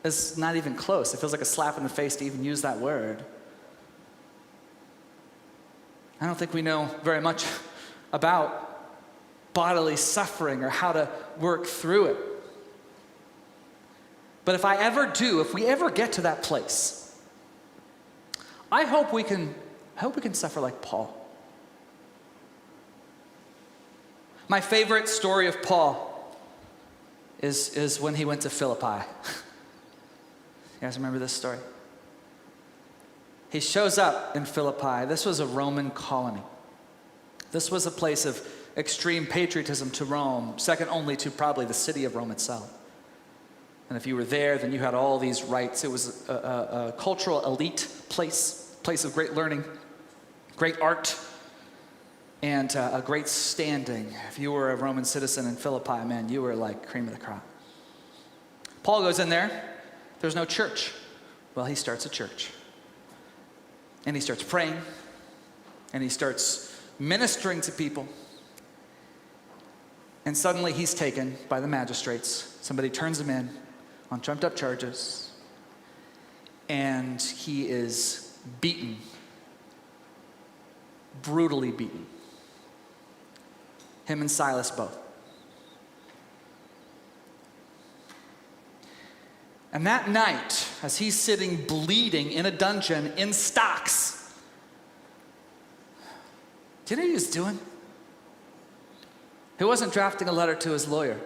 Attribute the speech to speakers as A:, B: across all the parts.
A: is not even close. It feels like a slap in the face to even use that word. I don't think we know very much about bodily suffering or how to work through it. But if we ever get to that place, I hope we can suffer like Paul. My favorite story of Paul is when he went to Philippi. You guys remember this story? He shows up in Philippi. This was a Roman colony. This was a place of extreme patriotism to Rome, second only to probably the city of Rome itself. And if you were there, then you had all these rights. It was a cultural elite place of great learning, great art, and a great standing. If you were a Roman citizen in Philippi, man, you were like cream of the crop. Paul goes in there. There's no church. Well, he starts a church. And he starts praying. And he starts ministering to people. And suddenly he's taken by the magistrates. Somebody turns him in on trumped up charges. And he is beaten. Brutally beaten. Him and Silas both. And that night, as he's sitting bleeding in a dungeon in stocks, do you know what he was doing? He wasn't drafting a letter to his lawyer.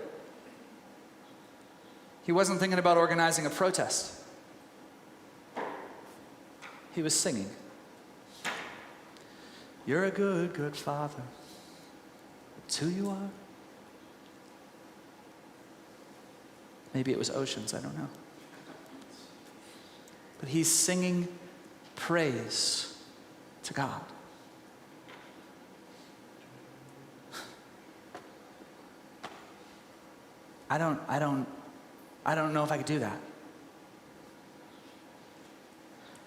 A: He wasn't thinking about organizing a protest. He was singing. You're a good, good father. It's who you are. Maybe it was Oceans, I don't know. But he's singing praise to God. I don't know if I could do that.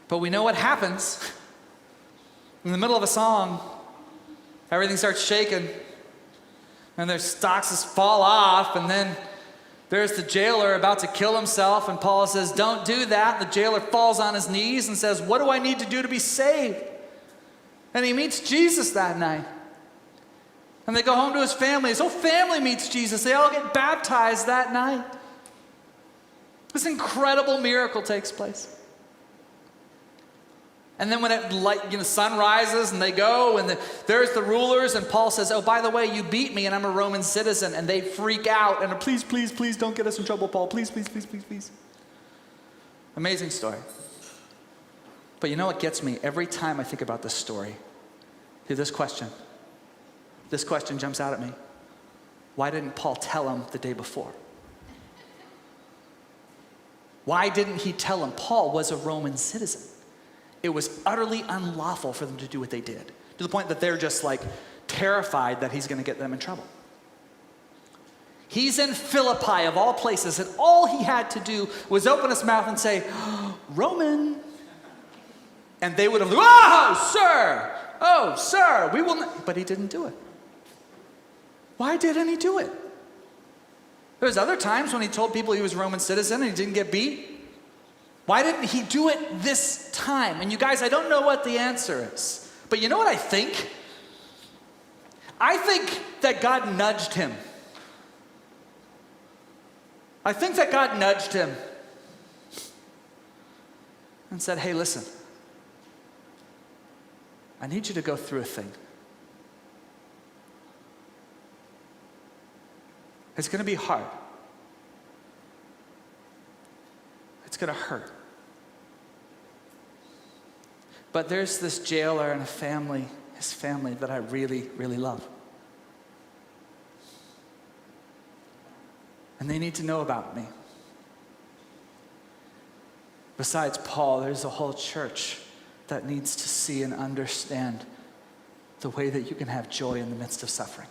A: But we know what happens. In the middle of a song, everything starts shaking, and their stocks just fall off, and then there's the jailer about to kill himself, and Paul says, don't do that. The jailer falls on his knees and says, what do I need to do to be saved? And he meets Jesus that night. And they go home to his family. His whole family meets Jesus. They all get baptized that night. This incredible miracle takes place. And then when the sun rises and they go and there's the rulers, and Paul says, oh, by the way, you beat me and I'm a Roman citizen. And they freak out and are, please, please, please don't get us in trouble, Paul. Please, please, please, please, please. Amazing story. But you know what gets me every time I think about this story? Through this question. This question jumps out at me. Why didn't Paul tell him the day before? Why didn't he tell him? Paul was a Roman citizen. It was utterly unlawful for them to do what they did, to the point that they're just like terrified that he's going to get them in trouble. He's in Philippi, of all places, and all he had to do was open his mouth and say, Roman. And they would have, oh, sir, we will not. But he didn't do it. Why didn't he do it? There's other times when he told people he was a Roman citizen and he didn't get beat. Why didn't he do it this time? And you guys, I don't know what the answer is. But you know what I think? I think that God nudged him. I think that God nudged him and said, hey, listen, I need you to go through a thing. It's going to be hard. It's going to hurt. But there's this jailer and his family that I really, really love. And they need to know about me. Besides Paul, there's a whole church that needs to see and understand the way that you can have joy in the midst of suffering.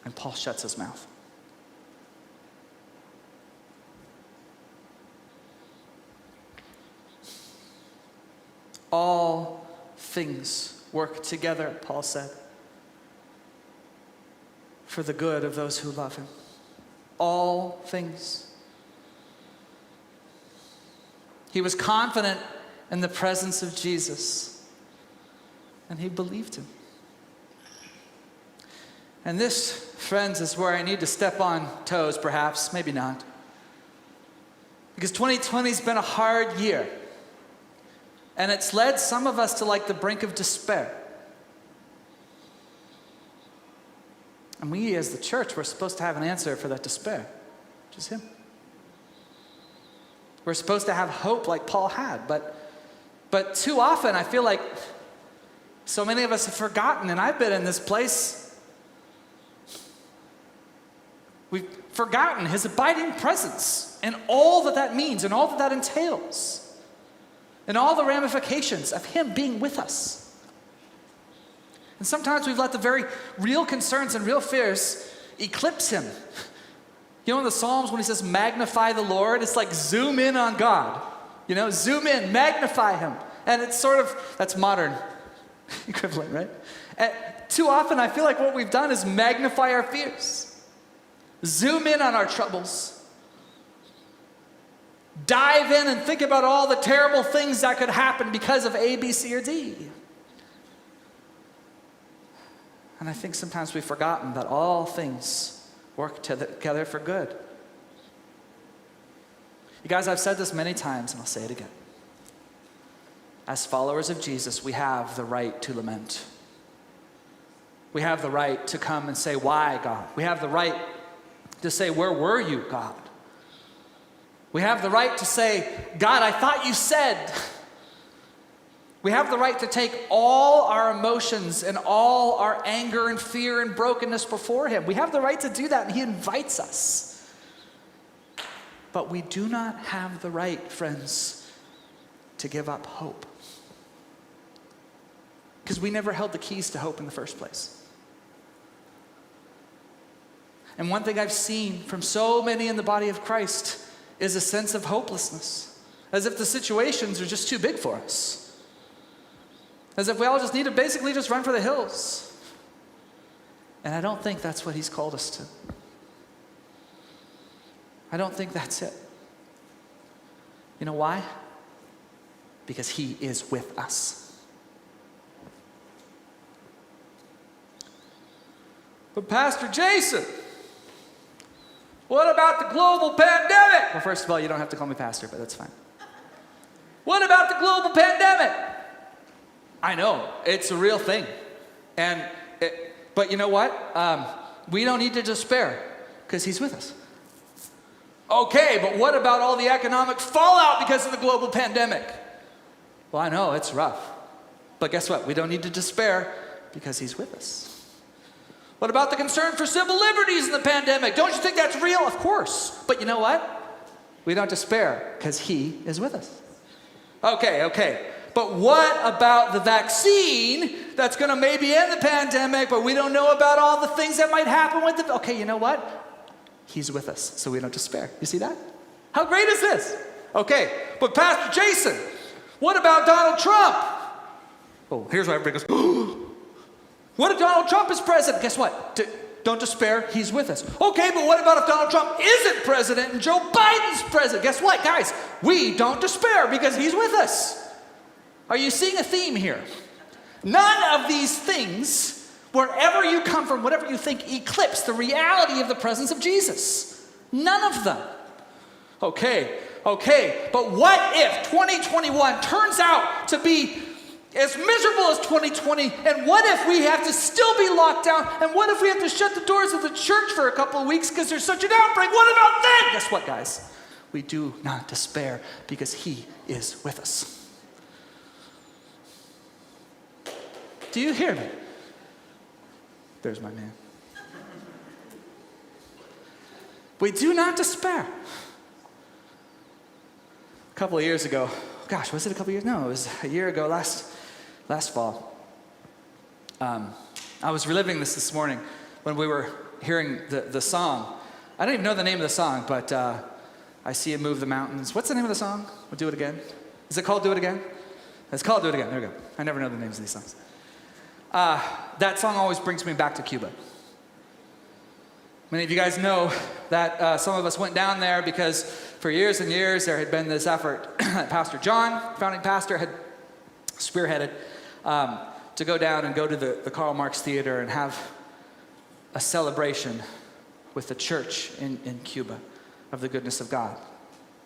A: And Paul shuts his mouth. All things work together, Paul said, for the good of those who love him. all things. He was confident in the presence of Jesus, and he believed him. And this, friends, is where I need to step on toes, perhaps, maybe not. Because 2020 has been a hard year, and it's led some of us to like the brink of despair. And we as the church, we're supposed to have an answer for that despair, which is him. We're supposed to have hope like Paul had, but too often I feel like so many of us have forgotten, and I've been in this place. We've forgotten his abiding presence and all that that means and all that that entails and all the ramifications of him being with us. And sometimes we've let the very real concerns and real fears eclipse him. You know, in the Psalms when he says, magnify the Lord, it's like zoom in on God. You know, zoom in, magnify him. And it's sort of, that's modern equivalent, right? And too often I feel like what we've done is magnify our fears. Zoom in on our troubles. Dive in and think about all the terrible things that could happen because of A, B, C, or D. And I think sometimes we've forgotten that all things work together for good. You guys, I've said this many times, and I'll say it again. As followers of Jesus, we have the right to lament. We have the right to come and say, why, God? We have the right to say, where were you, God? We have the right to say, God, I thought you said. We have the right to take all our emotions and all our anger and fear and brokenness before him. We have the right to do that, and he invites us. But we do not have the right, friends, to give up hope. Because we never held the keys to hope in the first place. And one thing I've seen from so many in the body of Christ is a sense of hopelessness, as if the situations are just too big for us. As if we all just need to basically just run for the hills. And I don't think that's what he's called us to. I don't think that's it. You know why? Because he is with us. But Pastor Jason, what about the global pandemic? Well, first of all, you don't have to call me pastor, but that's fine. What about the global pandemic? I know, it's a real thing. But you know what? We don't need to despair because he's with us. Okay, but what about all the economic fallout because of the global pandemic? Well, I know, it's rough. But guess what? We don't need to despair because he's with us. What about the concern for civil liberties in the pandemic? Don't you think that's real? Of course. But you know what? We don't despair because he is with us. Okay. But what about the vaccine that's going to maybe end the pandemic, but we don't know about all the things that might happen with it? Okay, you know what? He's with us, so we don't despair. You see that? How great is this? Okay, but Pastor Jason, what about Donald Trump? Oh, here's why everybody goes, what if Donald Trump is president? Guess what? Don't despair, he's with us. Okay, but what about if Donald Trump isn't president and Joe Biden's president? Guess what, guys? We don't despair because he's with us. Are you seeing a theme here? None of these things, wherever you come from, whatever you think, eclipse the reality of the presence of Jesus. None of them. Okay, but what if 2021 turns out to be as miserable as 2020, and what if we have to still be locked down, and what if we have to shut the doors of the church for a couple of weeks because there's such an outbreak? What about then? Guess what, guys? We do not despair because he is with us. Do you hear me? There's my man. We do not despair. A couple of years ago, gosh, was it a couple of years? No, it was a year ago, last fall. I was reliving this morning when we were hearing the song. I don't even know the name of the song, but I see it move the mountains. What's the name of the song? We'll do it again. Is it called Do It Again? It's called Do It Again. There we go. I never know the names of these songs. That song always brings me back to Cuba. Many of you guys know that some of us went down there because for years and years there had been this effort that Pastor John, founding pastor, had spearheaded to go down and go to the Karl Marx Theater and have a celebration with the church in Cuba of the goodness of God.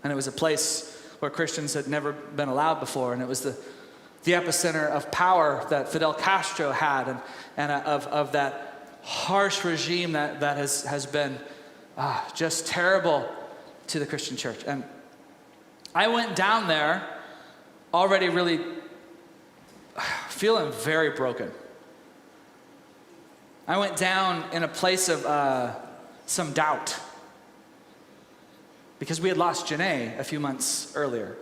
A: And it was a place where Christians had never been allowed before, and it was the epicenter of power that Fidel Castro had, and of that harsh regime that has been just terrible to the Christian church. And I went down there already really feeling very broken. I went down in a place of some doubt because we had lost Janae a few months earlier.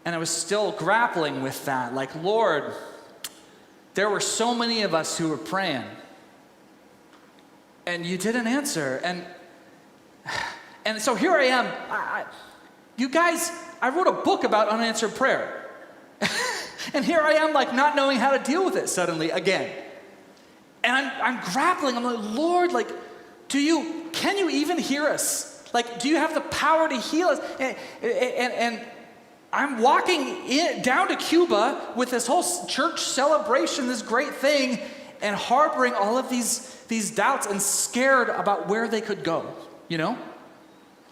A: And I was still grappling with that. Like, Lord, there were so many of us who were praying, and you didn't answer. And so here I am. You guys, I wrote a book about unanswered prayer. And here I am, like, not knowing how to deal with it suddenly again. And I'm grappling. I'm like, Lord, like, can you even hear us? Like, do you have the power to heal us? And I'm walking down to Cuba with this whole church celebration, this great thing, and harboring all of these doubts and scared about where they could go, you know?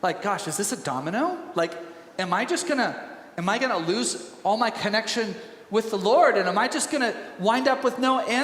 A: Like, gosh, is this a domino? Like, am I gonna lose all my connection with the Lord? And am I just gonna wind up with no answer?